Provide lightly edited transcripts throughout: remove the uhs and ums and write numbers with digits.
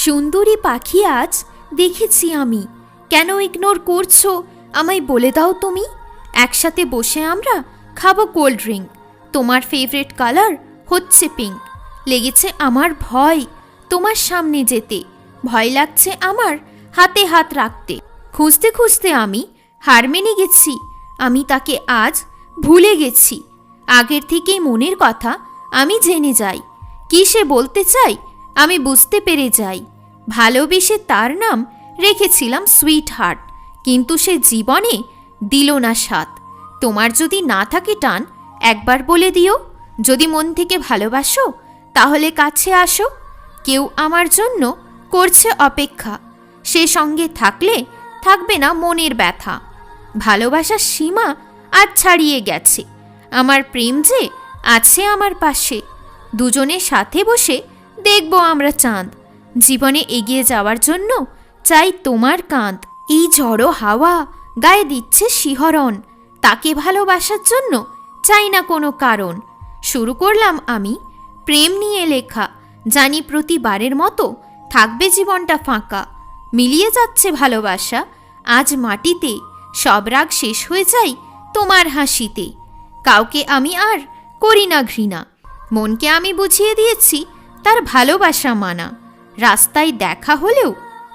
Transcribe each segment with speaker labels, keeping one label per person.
Speaker 1: সুন্দরী পাখি আজ দেখেছি আমি। কেন ইগনোর করছো আমায় বলে দাও তুমি। একসাথে বসে আমরা খাবো কোল্ড ড্রিঙ্ক। তোমার ফেভারিট কালার হচ্ছে পিঙ্ক। লেগেছে আমার ভয় তোমার সামনে যেতে, ভয় লাগছে আমার হাতে হাত রাখতে। খুঁজতে খুঁজতে আমি হার মেনে গেছি, আমি তাকে আজ ভুলে গেছি। আগের থেকেই মনের কথা আমি জেনে যাই, কি সে বলতে চাই আমি বুঝতে পেরে যাই। ভালোবেসে তার নাম রেখেছিলাম সুইট হার্ট, কিন্তু সে জীবনে দিল না সাথ। তোমার যদি না থাকে টান একবার বলে দিও, যদি মন থেকে ভালোবাসো তাহলে কাছে আসো। কেউ আমার জন্য করছে অপেক্ষা, সে সঙ্গে থাকলে থাকবে না মনের ব্যথা। ভালোবাসার সীমা আজ ছাড়িয়ে গেছে, আমার প্রেম যে আছে আমার পাশে। দুজনের সাথে বসে দেখব আমরা চাঁদ। জীবনে এগিয়ে যাওয়ার জন্য চাই তোমার কাঁধ। এই ঝড়ো হাওয়া গায়ে দিচ্ছে শিহরণ, তাকে ভালোবাসার জন্য চাই না কোনো কারণ। শুরু করলাম আমি প্রেম নিয়ে লেখা, জানি প্রতিবারের মতো থাকবে জীবনটা ফাঁকা। মিলিয়ে যাচ্ছে ভালোবাসা আজ মাটিতে, সব রাগ শেষ হয়ে যায় তোমার হাসিতে। কাউকে আমি আর করি না ঘৃণা, মনকে আমি বুঝিয়ে দিয়েছি তার ভালোবাসা মানা। রাস্তায় দেখা হলেও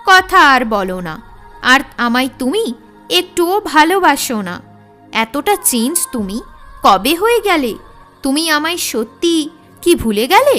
Speaker 1: কথা আর বলো না, আর আমায় তুমি একটুও ভালোবাসো না। এতটা চেঞ্জ তুমি কবে হয়ে গেলে, তুমি আমায় সত্যি কি ভুলে গেলে?